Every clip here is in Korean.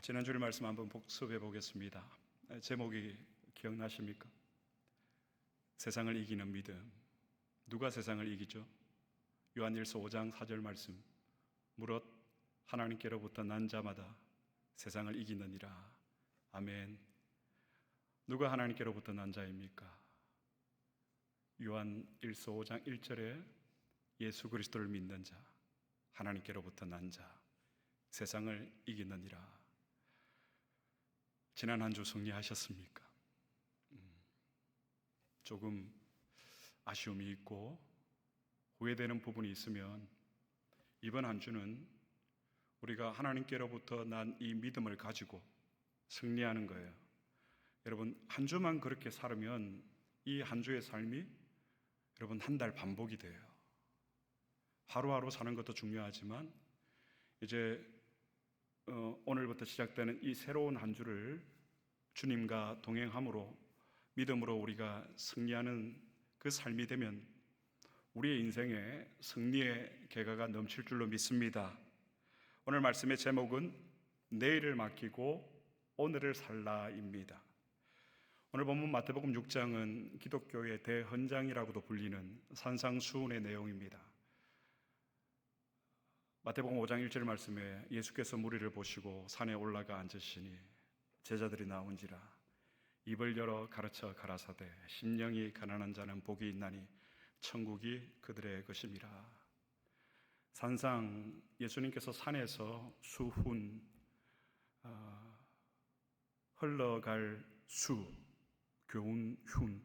지난주일 말씀 한번 복습해 보겠습니다. 제목이 기억나십니까? 세상을 이기는 믿음. 누가 세상을 이기죠? 요한일서 5장 4절 말씀. 무릇 하나님께로부터 난 자마다 세상을 이기느니라. 아멘. 누가 하나님께로부터 난 자입니까? 요한일서 5장 1절에 예수 그리스도를 믿는 자, 하나님께로부터 난 자, 세상을 이기느니라. 지난 한 주 승리하셨습니까? 조금 아쉬움이 있고 후회되는 부분이 있으면 이번 한 주는 우리가 하나님께로부터 난 이 믿음을 가지고 승리하는 거예요. 여러분, 한 주만 그렇게 살으면 이 한 주의 삶이 여러분 한 달 반복이 돼요. 하루하루 사는 것도 중요하지만 이제 오늘부터 시작되는 이 새로운 한 주를 주님과 동행함으로 믿음으로 우리가 승리하는 그 삶이 되면 우리의 인생에 승리의 계가가 넘칠 줄로 믿습니다. 오늘 말씀의 제목은 내일을 맡기고 오늘을 살라입니다. 오늘 본문 마태복음 6장은 기독교의 대헌장이라고도 불리는 산상수훈의 내용입니다. 마태복음 5장 1절 말씀에 예수께서 무리를 보시고 산에 올라가 앉으시니 제자들이 나온지라 입을 열어 가르쳐 가라사대 심령이 가난한 자는 복이 있나니 천국이 그들의 것임이라. 산상, 예수님께서 산에서 수훈, 흘러갈 수, 교훈, 훈.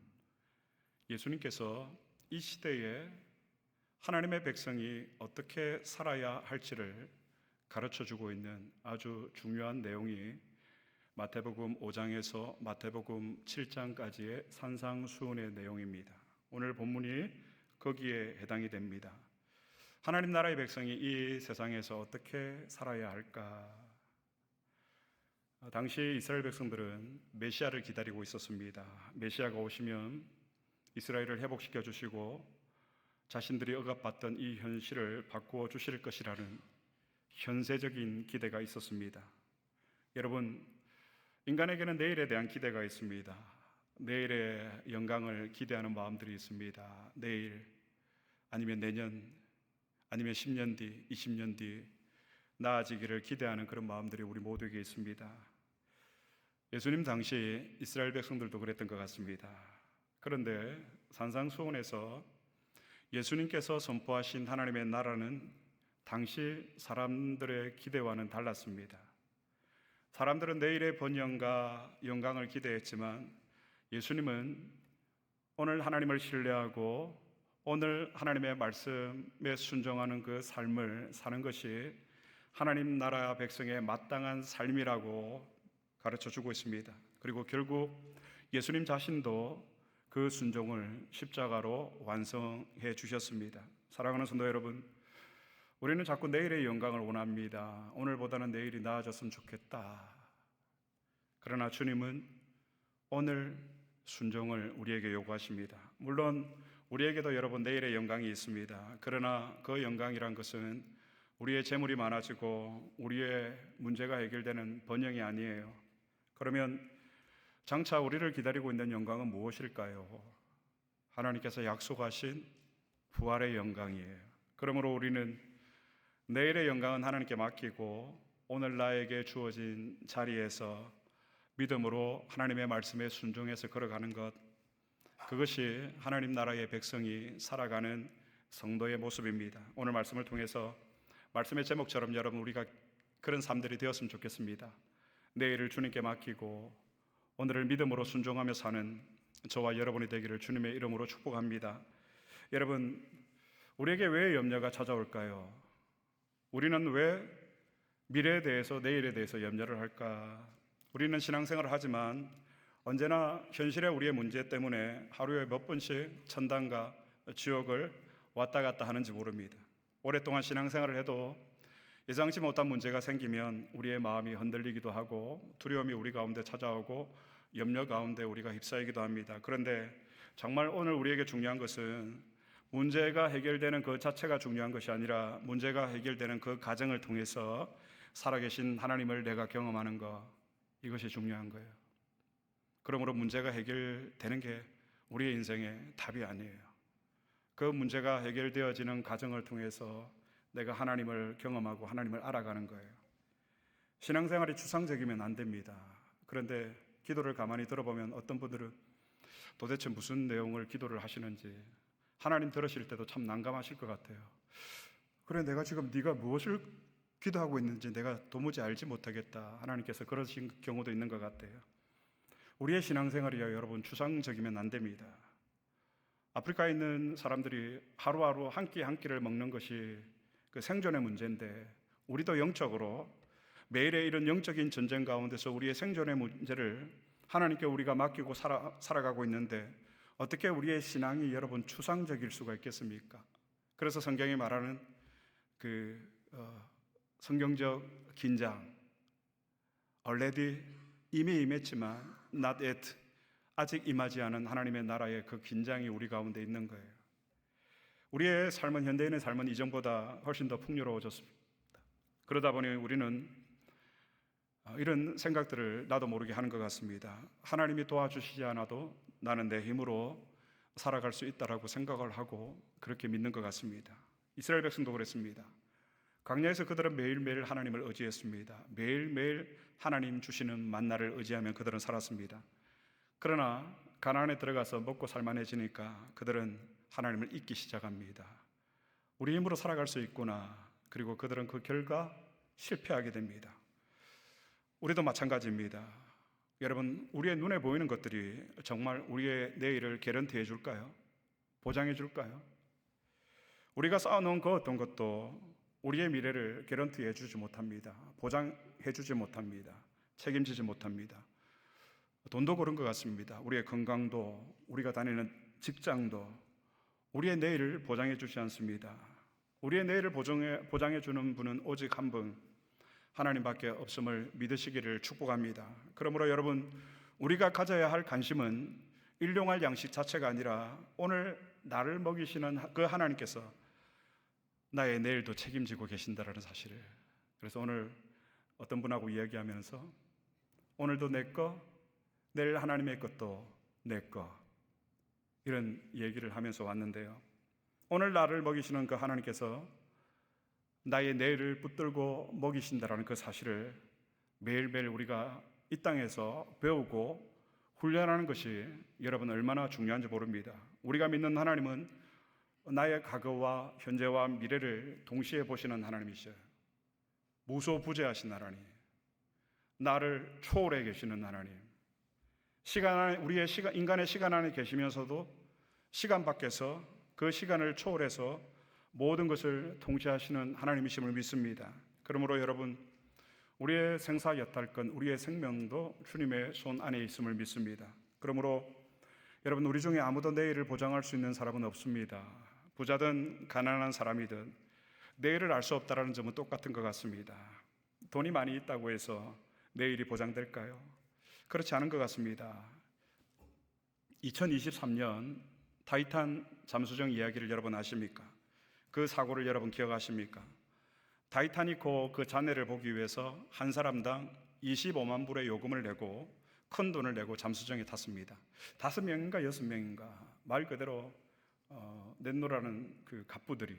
예수님께서 이 시대에 하나님의 백성이 어떻게 살아야 할지를 가르쳐주고 있는 아주 중요한 내용이 마태복음 5장에서 마태복음 7장까지의 산상수훈의 내용입니다. 오늘 본문이 거기에 해당이 됩니다. 하나님 나라의 백성이 이 세상에서 어떻게 살아야 할까? 당시 이스라엘 백성들은 메시아를 기다리고 있었습니다. 메시아가 오시면 이스라엘을 회복시켜 주시고 자신들이 억압받던 이 현실을 바꾸어 주실 것이라는 현세적인 기대가 있었습니다. 여러분, 인간에게는 내일에 대한 기대가 있습니다. 내일의 영광을 기대하는 마음들이 있습니다. 내일, 아니면 내년, 아니면 10년 뒤, 20년 뒤 나아지기를 기대하는 그런 마음들이 우리 모두에게 있습니다. 예수님 당시 이스라엘 백성들도 그랬던 것 같습니다. 그런데 산상수훈에서 예수님께서 선포하신 하나님의 나라는 당시 사람들의 기대와는 달랐습니다. 사람들은 내일의 번영과 영광을 기대했지만 예수님은 오늘 하나님을 신뢰하고 오늘 하나님의 말씀에 순종하는 그 삶을 사는 것이 하나님 나라 백성의 마땅한 삶이라고 가르쳐주고 있습니다. 그리고 결국 예수님 자신도 그 순종을 십자가로 완성해 주셨습니다. 사랑하는 성도 여러분, 우리는 자꾸 내일의 영광을 원합니다. 오늘보다는 내일이 나아졌으면 좋겠다. 그러나 주님은 오늘 순종을 우리에게 요구하십니다. 물론 우리에게도 여러분 내일의 영광이 있습니다. 그러나 그 영광이란 것은 우리의 재물이 많아지고 우리의 문제가 해결되는 번영이 아니에요. 그러면 장차 우리를 기다리고 있는 영광은 무엇일까요? 하나님께서 약속하신 부활의 영광이에요. 그러므로 우리는 내일의 영광은 하나님께 맡기고 오늘 나에게 주어진 자리에서 믿음으로 하나님의 말씀에 순종해서 걸어가는 것, 그것이 하나님 나라의 백성이 살아가는 성도의 모습입니다. 오늘 말씀을 통해서 말씀의 제목처럼 여러분 우리가 그런 삶들이 되었으면 좋겠습니다. 내일을 주님께 맡기고 오늘을 믿음으로 순종하며 사는 저와 여러분이 되기를 주님의 이름으로 축복합니다. 여러분, 우리에게 왜 염려가 찾아올까요? 우리는 왜 미래에 대해서, 내일에 대해서 염려를 할까? 우리는 신앙생활을 하지만 언제나 현실의 우리의 문제 때문에 하루에 몇 번씩 천당과 지옥을 왔다 갔다 하는지 모릅니다. 오랫동안 신앙생활을 해도 예상치 못한 문제가 생기면 우리의 마음이 흔들리기도 하고 두려움이 우리 가운데 찾아오고 염려 가운데 우리가 휩싸이기도 합니다. 그런데 정말 오늘 우리에게 중요한 것은 문제가 해결되는 그 자체가 중요한 것이 아니라 문제가 해결되는 그 과정을 통해서 살아계신 하나님을 내가 경험하는 것, 이것이 중요한 거예요. 그러므로 문제가 해결되는 게 우리의 인생의 답이 아니에요. 그 문제가 해결되어지는 과정을 통해서 내가 하나님을 경험하고 하나님을 알아가는 거예요. 신앙생활이 추상적이면 안 됩니다. 그런데 기도를 가만히 들어보면 어떤 분들은 도대체 무슨 내용을 기도를 하시는지 하나님 들으실 때도 참 난감하실 것 같아요. 그래, 내가 지금 네가 무엇을 기도하고 있는지 내가 도무지 알지 못하겠다. 하나님께서 그러신 경우도 있는 것 같아요. 우리의 신앙생활이요, 여러분, 추상적이면 안 됩니다. 아프리카에 있는 사람들이 하루하루 한 끼 한 끼를 먹는 것이 그 생존의 문제인데, 우리도 영적으로 매일의 이런 영적인 전쟁 가운데서 우리의 생존의 문제를 하나님께 우리가 맡기고 살아가고 있는데, 어떻게 우리의 신앙이 여러분 추상적일 수가 있겠습니까? 그래서 성경이 말하는 성경적 긴장, already 이미 임했지만 not yet, 아직 임하지 않은 하나님의 나라의 그 긴장이 우리 가운데 있는 거예요. 우리의 삶은, 현대인의 삶은 이전보다 훨씬 더 풍요로워졌습니다. 그러다 보니 우리는 이런 생각들을 나도 모르게 하는 것 같습니다. 하나님이 도와주시지 않아도 나는 내 힘으로 살아갈 수 있다라고 생각을 하고 그렇게 믿는 것 같습니다. 이스라엘 백성도 그랬습니다. 광야에서 그들은 매일매일 하나님을 의지했습니다. 매일매일 하나님 주시는 만나를 의지하며 그들은 살았습니다. 그러나 가나안에 들어가서 먹고 살만해지니까 그들은 하나님을 잊기 시작합니다. 우리 힘으로 살아갈 수 있구나. 그리고 그들은 그 결과 실패하게 됩니다. 우리도 마찬가지입니다. 여러분, 우리의 눈에 보이는 것들이 정말 우리의 내일을 개런티해 줄까요? 보장해 줄까요? 우리가 쌓아놓은 그 어떤 것도 우리의 미래를 개런티해 주지 못합니다. 보장해 주지 못합니다. 책임지지 못합니다. 돈도 그런 것 같습니다. 우리의 건강도, 우리가 다니는 직장도 우리의 내일을 보장해 주지 않습니다. 우리의 내일을 보장해 주는 분은 오직 한 분, 하나님밖에 없음을 믿으시기를 축복합니다. 그러므로 여러분, 우리가 가져야 할 관심은 일용할 양식 자체가 아니라 오늘 나를 먹이시는 그 하나님께서 나의 내일도 책임지고 계신다라는 사실을. 그래서 오늘 어떤 분하고 이야기하면서 오늘도 내 거, 내일 하나님의 것도 내 거, 이런 얘기를 하면서 왔는데요. 오늘 나를 먹이시는 그 하나님께서 나의 내일을 붙들고 먹이신다라는 그 사실을 매일매일 우리가 이 땅에서 배우고 훈련하는 것이 여러분 얼마나 중요한지 모릅니다. 우리가 믿는 하나님은 나의 과거와 현재와 미래를 동시에 보시는 하나님이셔요. 무소부재하신 하나님, 나를 초월해 계시는 하나님, 인간의 시간 안에 계시면서도 시간 밖에서 그 시간을 초월해서 모든 것을 통치하시는 하나님이심을 믿습니다. 그러므로 여러분, 우리의 생사 여탈권, 우리의 생명도 주님의 손 안에 있음을 믿습니다. 그러므로 여러분, 우리 중에 아무도 내일을 보장할 수 있는 사람은 없습니다. 부자든 가난한 사람이든 내일을 알 수 없다는 점은 똑같은 것 같습니다. 돈이 많이 있다고 해서 내일이 보장될까요? 그렇지 않은 것 같습니다. 2023년 타이탄 잠수정 이야기를 여러분 아십니까? 그 사고를 여러분 기억하십니까? 타이타닉호 그 잔해를 보기 위해서 한 사람당 25만 불의 요금을 내고 큰 돈을 내고 잠수정에 탔습니다. 5명인가 6명인가 말 그대로 넷노라는 그 갑부들이.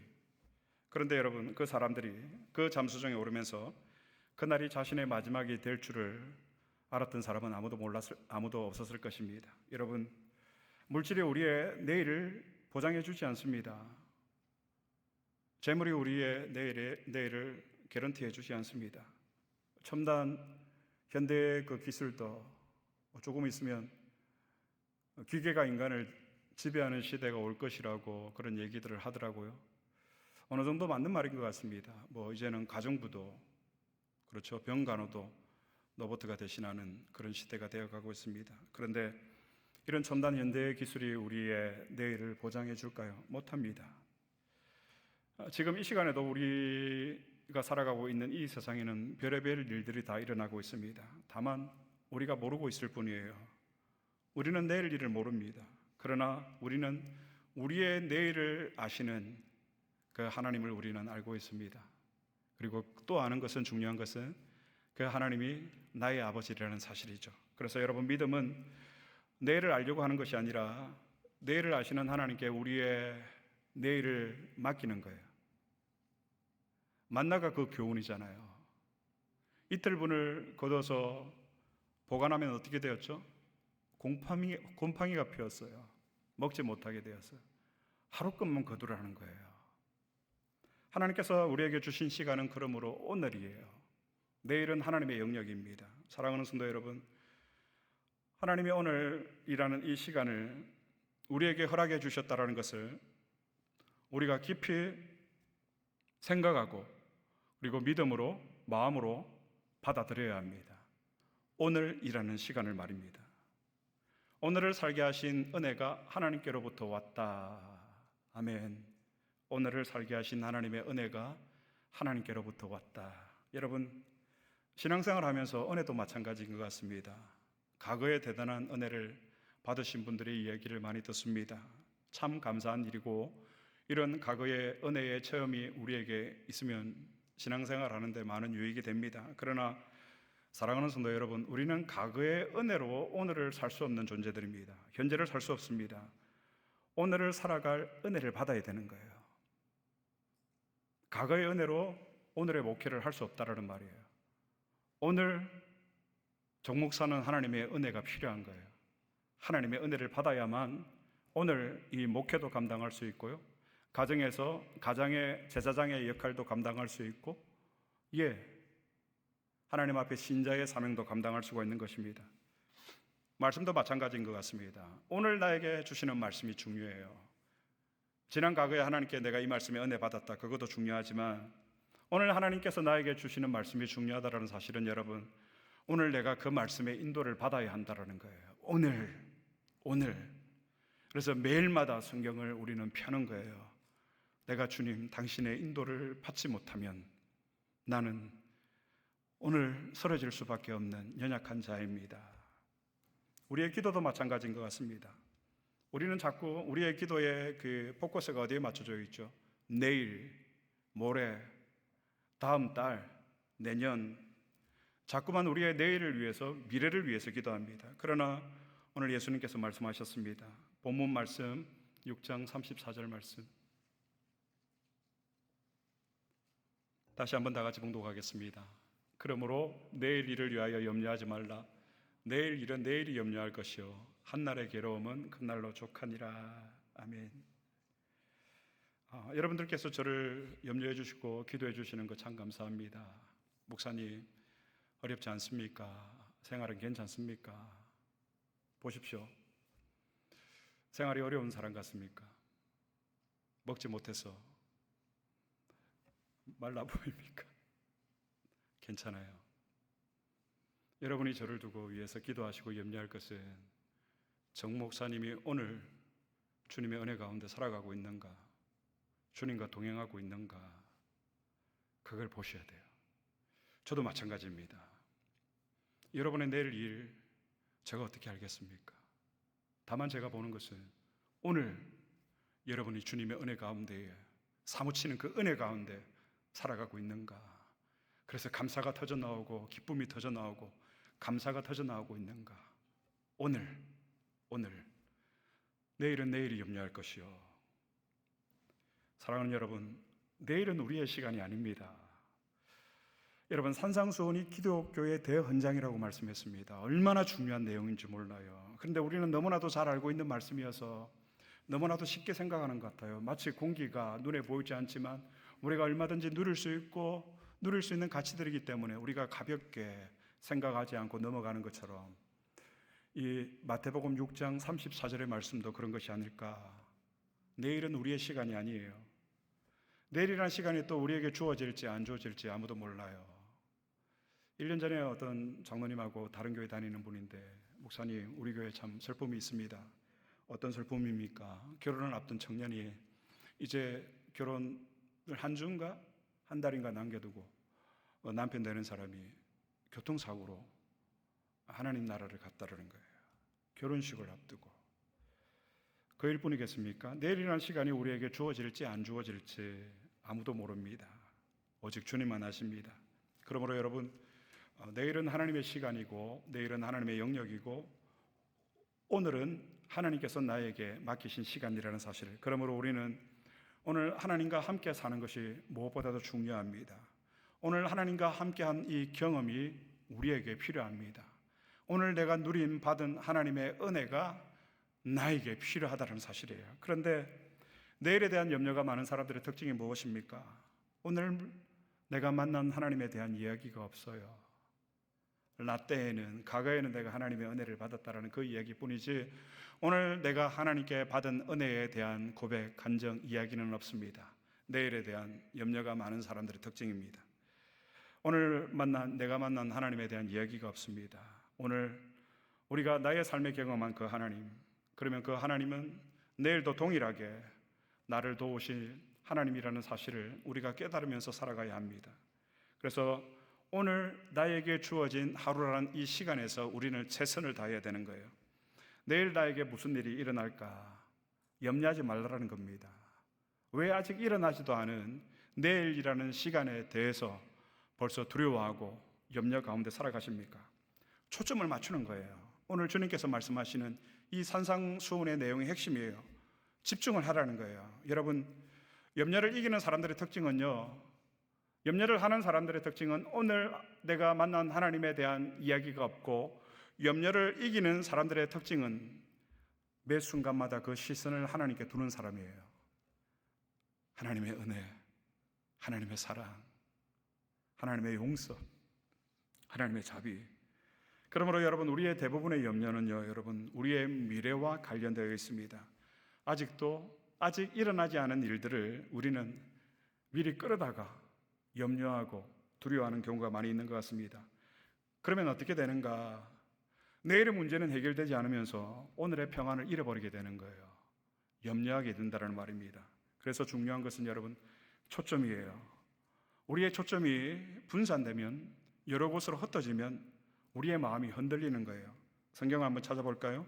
그런데 여러분, 그 사람들이 그 잠수정에 오르면서 그날이 자신의 마지막이 될 줄을 알았던 사람은 아무도 없었을 것입니다. 여러분, 물질이 우리의 내일을 보장해 주지 않습니다. 재물이 우리의 내일을 개런티해 주지 않습니다. 첨단 현대의 그 기술도 조금 있으면 기계가 인간을 지배하는 시대가 올 것이라고 그런 얘기들을 하더라고요. 어느 정도 맞는 말인 것 같습니다. 이제는 가정부도, 그렇죠, 병간호도 로봇가 대신하는 그런 시대가 되어가고 있습니다. 그런데 이런 첨단 현대의 기술이 우리의 내일을 보장해 줄까요? 못합니다. 지금 이 시간에도 우리가 살아가고 있는 이 세상에는 별의별 일들이 다 일어나고 있습니다. 다만 우리가 모르고 있을 뿐이에요. 우리는 내일 일을 모릅니다. 그러나 우리는 우리의 내일을 아시는 그 하나님을 우리는 알고 있습니다. 그리고 또 아는 것은, 중요한 것은 그 하나님이 나의 아버지라는 사실이죠. 그래서 여러분, 믿음은 내일을 알려고 하는 것이 아니라 내일을 아시는 하나님께 우리의 내일을 맡기는 거예요. 만나가 그 교훈이잖아요. 이틀분을 걷어서 보관하면 어떻게 되었죠? 곰팡이가 피었어요. 먹지 못하게 되었어요. 하루끝만 거두라는 거예요. 하나님께서 우리에게 주신 시간은 그러므로 오늘이에요. 내일은 하나님의 영역입니다. 사랑하는 성도 여러분, 하나님이 오늘이라는 이 시간을 우리에게 허락해 주셨다는 것을 우리가 깊이 생각하고 그리고 믿음으로, 마음으로 받아들여야 합니다. 오늘이라는 시간을 말입니다. 오늘을 살게 하신 은혜가 하나님께로부터 왔다. 아멘. 오늘을 살게 하신 하나님의 은혜가 하나님께로부터 왔다. 여러분, 신앙생활 하면서 은혜도 마찬가지인 것 같습니다. 과거에 대단한 은혜를 받으신 분들의 이야기를 많이 듣습니다. 참 감사한 일이고, 이런 과거의 은혜의 체험이 우리에게 있으면 신앙생활 하는데 많은 유익이 됩니다. 그러나 사랑하는 성도 여러분, 우리는 과거의 은혜로 오늘을 살 수 없는 존재들입니다. 현재를 살 수 없습니다. 오늘을 살아갈 은혜를 받아야 되는 거예요. 과거의 은혜로 오늘의 목회를 할 수 없다라는 말이에요. 오늘 정목사는 하나님의 은혜가 필요한 거예요. 하나님의 은혜를 받아야만 오늘 이 목회도 감당할 수 있고요, 가정에서 가장의 제사장의 역할도 감당할 수 있고, 하나님 앞에 신자의 사명도 감당할 수가 있는 것입니다. 말씀도 마찬가지인 것 같습니다. 오늘 나에게 주시는 말씀이 중요해요. 지난 과거에 하나님께 내가 이 말씀에 은혜 받았다, 그것도 중요하지만 오늘 하나님께서 나에게 주시는 말씀이 중요하다는 사실은, 여러분, 오늘 내가 그 말씀의 인도를 받아야 한다는 거예요. 오늘. 그래서 매일마다 성경을 우리는 펴는 거예요. 내가 주님, 당신의 인도를 받지 못하면 나는 오늘 쓰러질 수밖에 없는 연약한 자입니다. 우리의 기도도 마찬가지인 것 같습니다. 우리는 자꾸 우리의 기도의 그 포커스가 어디에 맞춰져 있죠? 내일, 모레, 다음 달, 내년, 자꾸만 우리의 내일을 위해서, 미래를 위해서 기도합니다. 그러나 오늘 예수님께서 말씀하셨습니다. 본문 말씀 6장 34절 말씀, 다시 한번 다 같이 봉독하겠습니다. 그러므로 내일 일을 위하여 염려하지 말라. 내일 일은 내일이 염려할 것이요 한날의 괴로움은 그날로 족하니라. 아멘. 여러분들께서 저를 염려해 주시고 기도해 주시는 거 참 감사합니다. 목사님, 어렵지 않습니까? 생활은 괜찮습니까? 보십시오. 생활이 어려운 사람 같습니까? 먹지 못해서 말라 보입니까? 괜찮아요. 여러분이 저를 두고 위해서 기도하시고 염려할 것은 정 목사님이 오늘 주님의 은혜 가운데 살아가고 있는가, 주님과 동행하고 있는가, 그걸 보셔야 돼요. 저도 마찬가지입니다. 여러분의 내일 일 제가 어떻게 알겠습니까? 다만 제가 보는 것은 오늘 여러분이 주님의 은혜 가운데 사무치는 그 은혜 가운데 살아가고 있는가, 그래서 감사가 터져나오고 기쁨이 터져나오고 감사가 터져나오고 있는가. 오늘 내일은 내일이 염려할 것이요. 사랑하는 여러분, 내일은 우리의 시간이 아닙니다. 여러분, 산상수훈이 기독교의 대헌장이라고 말씀했습니다. 얼마나 중요한 내용인지 몰라요. 그런데 우리는 너무나도 잘 알고 있는 말씀이어서 너무나도 쉽게 생각하는 것 같아요. 마치 공기가 눈에 보이지 않지만 우리가 얼마든지 누릴 수 있고 누릴 수 있는 가치들이기 때문에 우리가 가볍게 생각하지 않고 넘어가는 것처럼 이 마태복음 6장 34절의 말씀도 그런 것이 아닐까. 내일은 우리의 시간이 아니에요. 내일이라는 시간이 또 우리에게 주어질지 안 주어질지 아무도 몰라요. 1년 전에 어떤 장로님하고 다른 교회 다니는 분인데, 목사님, 우리 교회 참 슬픔이 있습니다. 어떤 슬픔입니까? 결혼을 앞둔 청년이 이제 결혼을 한 주인가 한 달인가 남겨두고 남편 되는 사람이 교통사고로 하나님 나라를 갔다는 거예요. 결혼식을 앞두고. 그 일뿐이겠습니까? 내일이라는 시간이 우리에게 주어질지 안 주어질지 아무도 모릅니다. 오직 주님만 아십니다. 그러므로 여러분, 내일은 하나님의 시간이고 내일은 하나님의 영역이고 오늘은 하나님께서 나에게 맡기신 시간이라는 사실, 그러므로 우리는 오늘 하나님과 함께 사는 것이 무엇보다도 중요합니다. 오늘 하나님과 함께한 이 경험이 우리에게 필요합니다. 오늘 내가 받은 하나님의 은혜가 나에게 필요하다는 사실이에요. 그런데 내일에 대한 염려가 많은 사람들의 특징이 무엇입니까? 오늘 내가 만난 하나님에 대한 이야기가 없어요. 라떼에는, 과거에는 내가 하나님의 은혜를 받았다라는 그 이야기뿐이지 오늘 내가 하나님께 받은 은혜에 대한 고백, 간정, 이야기는 없습니다. 내일에 대한 염려가 많은 사람들의 특징입니다. 오늘 내가 만난 하나님에 대한 이야기가 없습니다. 오늘 우리가 나의 삶에 경험한 그 하나님, 그러면 그 하나님은 내일도 동일하게 나를 도우실 하나님이라는 사실을 우리가 깨달으면서 살아가야 합니다. 그래서 오늘 나에게 주어진 하루라는 이 시간에서 우리는 최선을 다해야 되는 거예요. 내일 나에게 무슨 일이 일어날까 염려하지 말라는 겁니다. 왜 아직 일어나지도 않은 내일이라는 시간에 대해서 벌써 두려워하고 염려 가운데 살아가십니까? 초점을 맞추는 거예요. 오늘 주님께서 말씀하시는 이 산상수훈의 내용의 핵심이에요. 집중을 하라는 거예요. 여러분, 염려를 이기는 사람들의 특징은요, 염려를 하는 사람들의 특징은 오늘 내가 만난 하나님에 대한 이야기가 없고, 염려를 이기는 사람들의 특징은 매 순간마다 그 시선을 하나님께 두는 사람이에요. 하나님의 은혜, 하나님의 사랑, 하나님의 용서, 하나님의 자비. 그러므로 여러분, 우리의 대부분의 염려는요, 여러분, 우리의 미래와 관련되어 있습니다. 아직 일어나지 않은 일들을 우리는 미리 끌어다가 염려하고 두려워하는 경우가 많이 있는 것 같습니다. 그러면 어떻게 되는가? 내일의 문제는 해결되지 않으면서 오늘의 평안을 잃어버리게 되는 거예요. 염려하게 된다는 말입니다. 그래서 중요한 것은 여러분, 초점이에요. 우리의 초점이 분산되면, 여러 곳으로 흩어지면 우리의 마음이 흔들리는 거예요. 성경을 한번 찾아볼까요?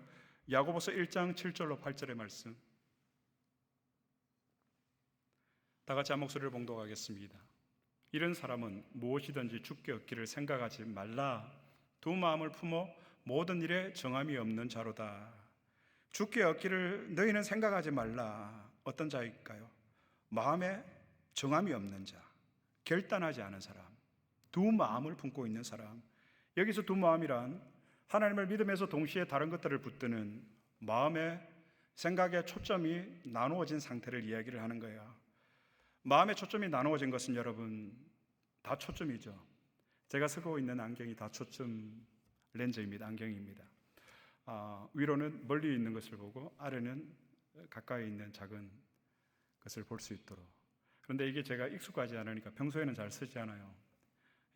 야고보서 1장 7절로 8절의 말씀, 다 같이 한 목소리를 봉독하겠습니다. 이런 사람은 무엇이든지 주께 얻기를 생각하지 말라. 두 마음을 품어 모든 일에 정함이 없는 자로다. 주께 얻기를 너희는 생각하지 말라. 어떤 자일까요? 마음에 정함이 없는 자, 결단하지 않은 사람, 두 마음을 품고 있는 사람. 여기서 두 마음이란 하나님을 믿으면서 동시에 다른 것들을 붙드는 마음의 생각의 초점이 나누어진 상태를 이야기를 하는 거예요. 마음의 초점이 나누어진 것은 여러분 다 초점이죠. 제가 쓰고 있는 안경이 다 초점 렌즈입니다. 안경입니다. 위로는 멀리 있는 것을 보고 아래는 가까이 있는 작은 것을 볼 수 있도록. 그런데 이게 제가 익숙하지 않으니까 평소에는 잘 쓰지 않아요.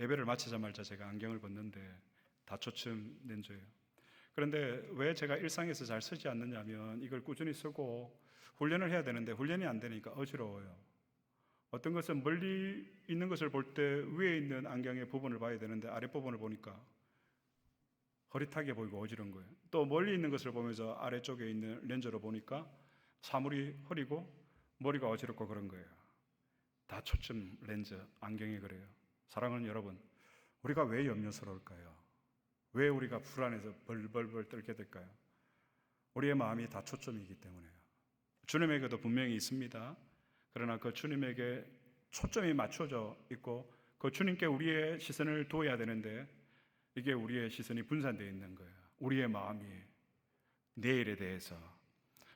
예배를 마치자마자 제가 안경을 벗는데 다 초점 렌즈예요. 그런데 왜 제가 일상에서 잘 쓰지 않느냐면, 이걸 꾸준히 쓰고 훈련을 해야 되는데 훈련이 안 되니까 어지러워요. 어떤 것은 멀리 있는 것을 볼 때 위에 있는 안경의 부분을 봐야 되는데 아랫부분을 보니까 허릿하게 보이고 어지러운 거예요. 또 멀리 있는 것을 보면서 아래쪽에 있는 렌즈로 보니까 사물이 흐리고 머리가 어지럽고 그런 거예요. 다 초점 렌즈, 안경이 그래요. 사랑하는 여러분, 우리가 왜 염려스러울까요? 왜 우리가 불안해서 벌벌벌 떨게 될까요? 우리의 마음이 다 초점이기 때문에요. 주님에게도 분명히 있습니다. 그러나 그 주님에게 초점이 맞춰져 있고 그 주님께 우리의 시선을 두어야 되는데, 이게 우리의 시선이 분산되어 있는 거예요. 우리의 마음이 내일에 대해서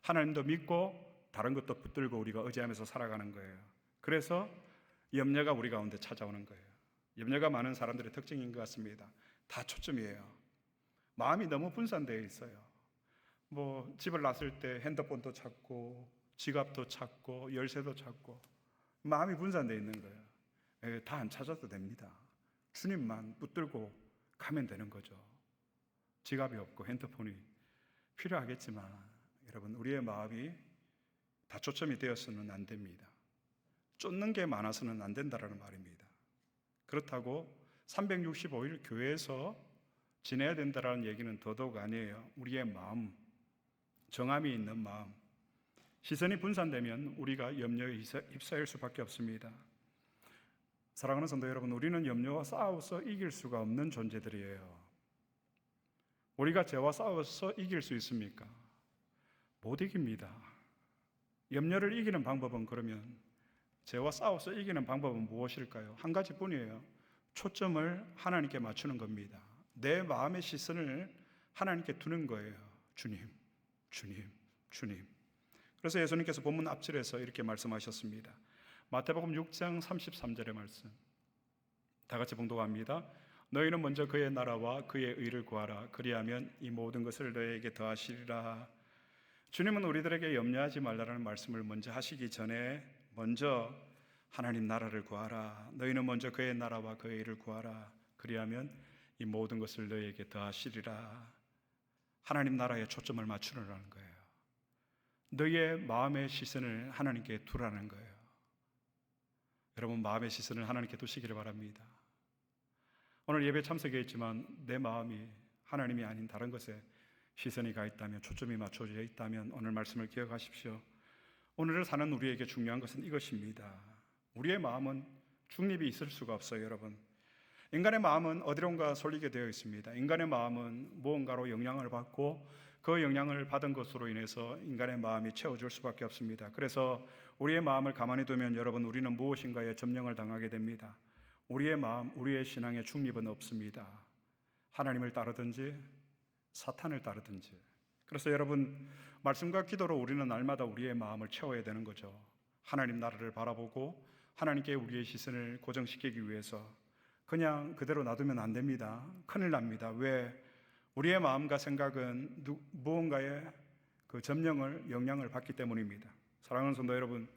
하나님도 믿고 다른 것도 붙들고 우리가 의지하면서 살아가는 거예요. 그래서 염려가 우리 가운데 찾아오는 거예요. 염려가 많은 사람들의 특징인 것 같습니다. 다 초점이에요. 마음이 너무 분산되어 있어요. 집을 나설 때 핸드폰도 찾고 지갑도 찾고 열쇠도 찾고 마음이 분산되어 있는 거예요. 다 안 찾아도 됩니다. 주님만 붙들고 가면 되는 거죠. 지갑이 없고 핸드폰이 필요하겠지만 여러분, 우리의 마음이 다 초점이 되어서는 안 됩니다. 쫓는 게 많아서는 안 된다는 말입니다. 그렇다고 365일 교회에서 지내야 된다는 얘기는 더더욱 아니에요. 우리의 마음, 정함이 있는 마음, 시선이 분산되면 우리가 염려에 휩싸일 수밖에 없습니다. 사랑하는 성도 여러분, 우리는 염려와 싸워서 이길 수가 없는 존재들이에요. 우리가 죄와 싸워서 이길 수 있습니까? 못 이깁니다. 염려를 이기는 방법은 그러면 죄와 싸워서 이기는 방법은 무엇일까요? 한 가지뿐이에요. 초점을 하나님께 맞추는 겁니다. 내 마음의 시선을 하나님께 두는 거예요. 주님, 주님, 주님. 그래서 예수님께서 본문 앞절에서 이렇게 말씀하셨습니다. 마태복음 6장 33절의 말씀. 다 같이 봉독합니다. 너희는 먼저 그의 나라와 그의 의를 구하라. 그리하면 이 모든 것을 너희에게 더하시리라. 주님은 우리들에게 염려하지 말라는 말씀을 먼저 하시기 전에 먼저 하나님 나라를 구하라. 너희는 먼저 그의 나라와 그의 의를 구하라. 그리하면 이 모든 것을 너희에게 더하시리라. 하나님 나라에 초점을 맞추라는 거예요. 너희의 마음의 시선을 하나님께 두라는 거예요. 여러분, 마음의 시선을 하나님께 두시기를 바랍니다. 오늘 예배 참석해 있지만 내 마음이 하나님이 아닌 다른 것에 시선이 가 있다면, 초점이 맞춰져 있다면 오늘 말씀을 기억하십시오. 오늘을 사는 우리에게 중요한 것은 이것입니다. 우리의 마음은 중립이 있을 수가 없어요, 여러분. 인간의 마음은 어디론가 쏠리게 되어 있습니다. 인간의 마음은 무언가로 영향을 받고 그 영향을 받은 것으로 인해서 인간의 마음이 채워질 수밖에 없습니다. 그래서 우리의 마음을 가만히 두면 여러분, 우리는 무엇인가에 점령을 당하게 됩니다. 우리의 마음, 우리의 신앙에 중립은 없습니다. 하나님을 따르든지 사탄을 따르든지. 그래서 여러분, 말씀과 기도로 우리는 날마다 우리의 마음을 채워야 되는 거죠. 하나님 나라를 바라보고 하나님께 우리의 시선을 고정시키기 위해서 그냥 그대로 놔두면 안 됩니다. 큰일 납니다. 왜? 우리의 마음과 생각은 무언가의 그 점령을, 영향을 받기 때문입니다. 사랑하는 성도 여러분,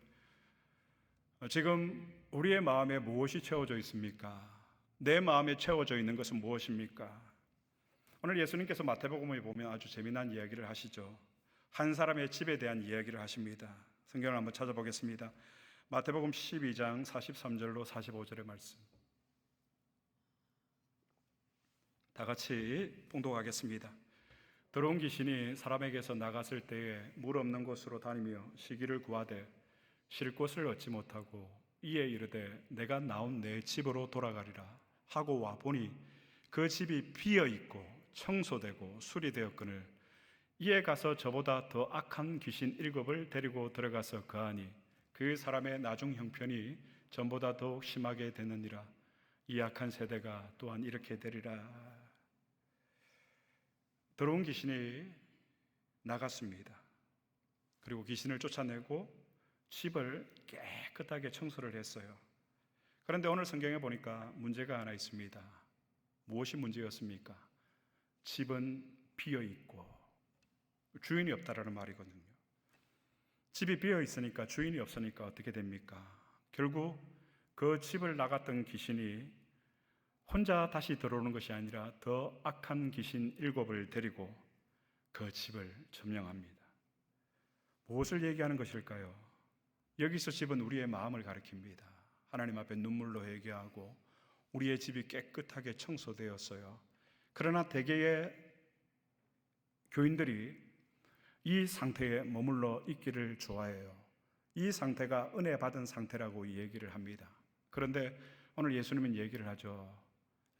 지금 우리의 마음에 무엇이 채워져 있습니까? 내 마음에 채워져 있는 것은 무엇입니까? 오늘 예수님께서 마태복음에 보면 아주 재미난 이야기를 하시죠. 한 사람의 집에 대한 이야기를 하십니다. 성경을 한번 찾아보겠습니다. 마태복음 12장 43절로 45절의 말씀. 다 같이 봉독하겠습니다. 더러운 귀신이 사람에게서 나갔을 때에 물 없는 곳으로 다니며 쉬기를 구하되 쉴 곳을 얻지 못하고 이에 이르되 내가 나온 내 집으로 돌아가리라 하고 와 보니 그 집이 비어 있고 청소되고 수리되었거늘 이에 가서 저보다 더 악한 귀신 7을 데리고 들어가서 거하니 그 사람의 나중 형편이 전보다 더욱 심하게 되느니라. 이 악한 세대가 또한 이렇게 되리라. 더러운 귀신이 나갔습니다. 그리고 귀신을 쫓아내고 집을 깨끗하게 청소를 했어요. 그런데 오늘 성경에 보니까 문제가 하나 있습니다. 무엇이 문제였습니까? 집은 비어 있고 주인이 없다라는 말이거든요. 집이 비어 있으니까, 주인이 없으니까 어떻게 됩니까? 결국 그 집을 나갔던 귀신이 혼자 다시 들어오는 것이 아니라 더 악한 귀신 7을 데리고 그 집을 점령합니다. 무엇을 얘기하는 것일까요? 여기서 집은 우리의 마음을 가리킵니다. 하나님 앞에 눈물로 회개하고 우리의 집이 깨끗하게 청소되었어요. 그러나 대개의 교인들이 이 상태에 머물러 있기를 좋아해요. 이 상태가 은혜 받은 상태라고 얘기를 합니다. 그런데 오늘 예수님은 얘기를 하죠.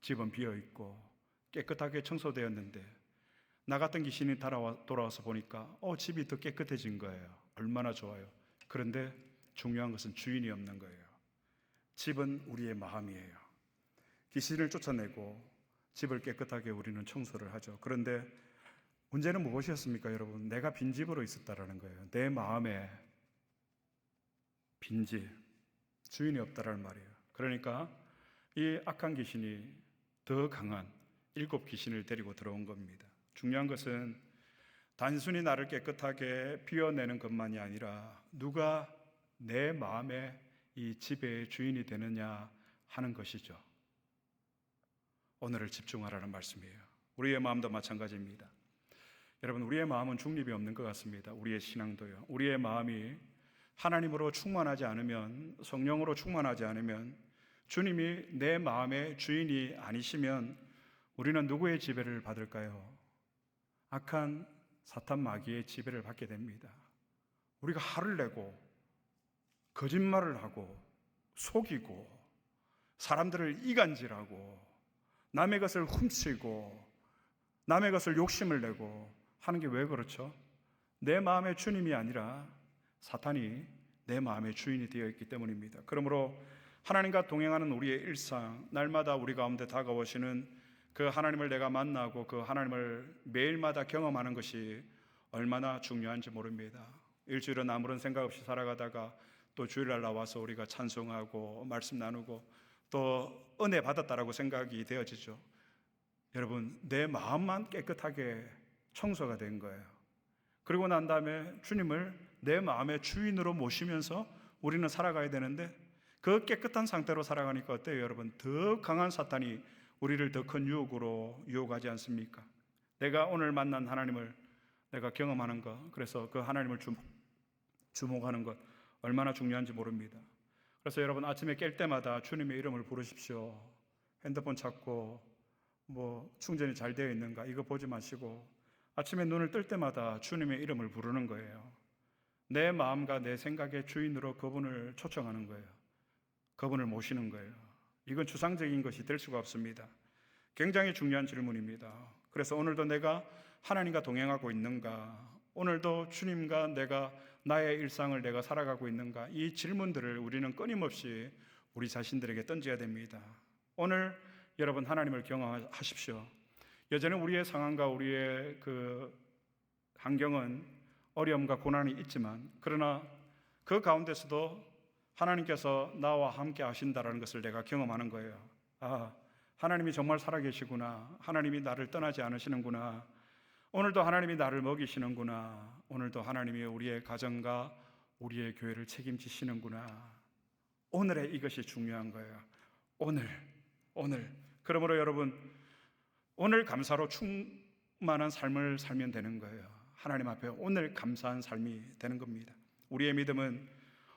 집은 비어있고 깨끗하게 청소되었는데 나갔던 귀신이 돌아와서 보니까 집이 더 깨끗해진 거예요. 얼마나 좋아요. 그런데 중요한 것은 주인이 없는 거예요. 집은 우리의 마음이에요. 귀신을 쫓아내고 집을 깨끗하게 우리는 청소를 하죠. 그런데 문제는 무엇이었습니까, 여러분? 내가 빈집으로 있었다라는 거예요. 내 마음에 빈집, 주인이 없다라는 말이에요. 그러니까 이 악한 귀신이 더 강한 7 귀신을 데리고 들어온 겁니다. 중요한 것은 단순히 나를 깨끗하게 비워내는 것만이 아니라 누가 내 마음에 이 집의 주인이 되느냐 하는 것이죠. 오늘을 집중하라는 말씀이에요. 우리의 마음도 마찬가지입니다. 여러분, 우리의 마음은 중립이 없는 것 같습니다. 우리의 신앙도요. 우리의 마음이 하나님으로 충만하지 않으면, 성령으로 충만하지 않으면, 주님이 내 마음의 주인이 아니시면 우리는 누구의 지배를 받을까요? 악한 사탄 마귀의 지배를 받게 됩니다. 우리가 화를 내고 거짓말을 하고 속이고 사람들을 이간질하고 남의 것을 훔치고 남의 것을 욕심을 내고 하는 게 왜 그렇죠? 내 마음의 주님이 아니라 사탄이 내 마음의 주인이 되어 있기 때문입니다. 그러므로 하나님과 동행하는 우리의 일상, 날마다 우리 가운데 다가오시는 그 하나님을 내가 만나고 그 하나님을 매일마다 경험하는 것이 얼마나 중요한지 모릅니다. 일주일은 아무런 생각 없이 살아가다가 또 주일날 나와서 우리가 찬송하고 말씀 나누고 또 은혜 받았다라고 생각이 되어지죠. 여러분, 내 마음만 깨끗하게 청소가 된 거예요. 그리고 난 다음에 주님을 내 마음의 주인으로 모시면서 우리는 살아가야 되는데, 그 깨끗한 상태로 살아가니까 어때요 여러분? 더 강한 사탄이 우리를 더 큰 유혹으로 유혹하지 않습니까? 내가 오늘 만난 하나님을 내가 경험하는 것, 그래서 그 하나님을 주목하는 것 얼마나 중요한지 모릅니다. 그래서 여러분, 아침에 깰 때마다 주님의 이름을 부르십시오. 핸드폰 찾고 충전이 잘 되어 있는가 이거 보지 마시고 아침에 눈을 뜰 때마다 주님의 이름을 부르는 거예요. 내 마음과 내 생각의 주인으로 그분을 초청하는 거예요. 그분을 모시는 거예요. 이건 추상적인 것이 될 수가 없습니다. 굉장히 중요한 질문입니다. 그래서 오늘도 내가 하나님과 동행하고 있는가? 오늘도 주님과 내가 나의 일상을 내가 살아가고 있는가? 이 질문들을 우리는 끊임없이 우리 자신들에게 던져야 됩니다. 오늘 여러분, 하나님을 경험하십시오. 여전히 우리의 상황과 우리의 그 환경은 어려움과 고난이 있지만, 그러나 그 가운데서도 하나님께서 나와 함께 하신다라는 것을 내가 경험하는 거예요. 아, 하나님이 정말 살아계시구나. 하나님이 나를 떠나지 않으시는구나. 오늘도 하나님이 나를 먹이시는구나. 오늘도 하나님이 우리의 가정과 우리의 교회를 책임지시는구나. 오늘의 이것이 중요한 거예요. 오늘. 그러므로 여러분, 오늘 감사로 충만한 삶을 살면 되는 거예요. 하나님 앞에 오늘 감사한 삶이 되는 겁니다. 우리의 믿음은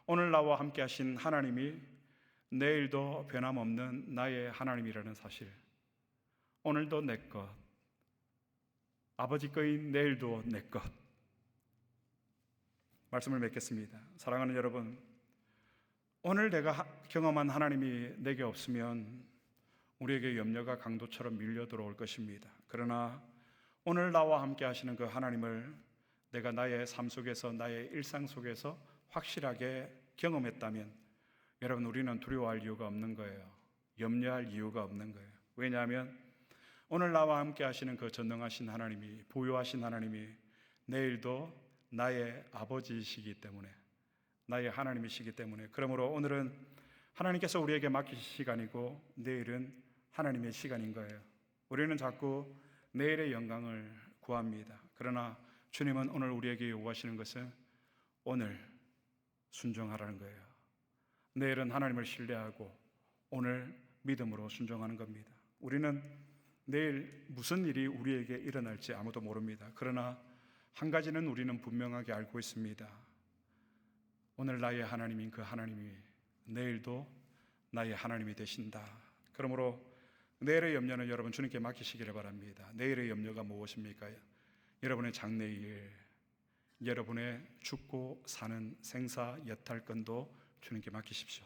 오늘 나와 함께 하신 하나님이 내일도 변함없는 나의 하나님이라는 사실, 오늘도 내 것, 아버지 거인 내일도 내 것. 말씀을 맺겠습니다. 사랑하는 여러분, 오늘 내가 경험한 하나님이 내게 없으면 우리에게 염려가 강도처럼 밀려 들어올 것입니다. 그러나 오늘 나와 함께 하시는 그 하나님을 내가 나의 삶 속에서, 나의 일상 속에서 확실하게 경험했다면 여러분, 우리는 두려워할 이유가 없는 거예요. 염려할 이유가 없는 거예요. 왜냐하면 오늘 나와 함께 하시는 그 전능하신 하나님이, 보유하신 하나님이 내일도 나의 아버지이시기 때문에, 나의 하나님이시기 때문에, 그러므로 오늘은 하나님께서 우리에게 맡기신 시간이고 내일은 하나님의 시간인 거예요. 우리는 자꾸 내일의 영광을 구합니다. 그러나 주님은 오늘 우리에게 요구하시는 것은 오늘 순종하라는 거예요. 내일은 하나님을 신뢰하고 오늘 믿음으로 순종하는 겁니다. 우리는 내일 무슨 일이 우리에게 일어날지 아무도 모릅니다. 그러나 한 가지는 우리는 분명하게 알고 있습니다. 오늘 나의 하나님인 그 하나님이 내일도 나의 하나님이 되신다. 그러므로 내일의 염려는 여러분 주님께 맡기시기를 바랍니다. 내일의 염려가 무엇입니까? 여러분의 장래일, 여러분의 죽고 사는 생사 여탈권도 주님께 맡기십시오.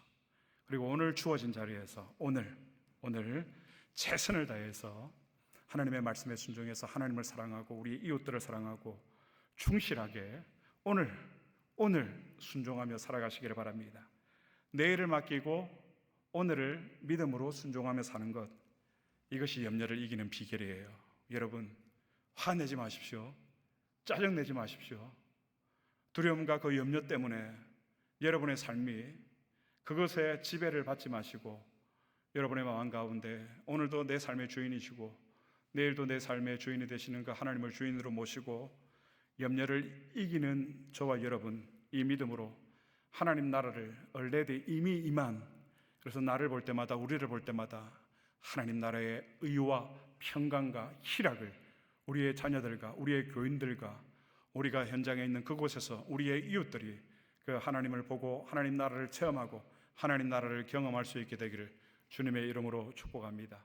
그리고 오늘 주어진 자리에서 오늘 최선을 다해서 하나님의 말씀에 순종해서 하나님을 사랑하고 우리 이웃들을 사랑하고 충실하게 오늘 순종하며 살아가시기를 바랍니다. 내일을 맡기고 오늘을 믿음으로 순종하며 사는 것, 이것이 염려를 이기는 비결이에요. 여러분, 화내지 마십시오. 짜증내지 마십시오. 두려움과 그 염려 때문에 여러분의 삶이 그것에 지배를 받지 마시고 여러분의 마음 가운데 오늘도 내 삶의 주인이시고 내일도 내 삶의 주인이 되시는 그 하나님을 주인으로 모시고 염려를 이기는 저와 여러분, 이 믿음으로 하나님 나라를 얼레디 이미 임한, 그래서 나를 볼 때마다, 우리를 볼 때마다 하나님 나라의 의와 평강과 희락을 우리의 자녀들과 우리의 교인들과 우리가 현장에 있는 그곳에서 우리의 이웃들이 그 하나님을 보고 하나님 나라를 체험하고 하나님 나라를 경험할 수 있게 되기를 주님의 이름으로 축복합니다.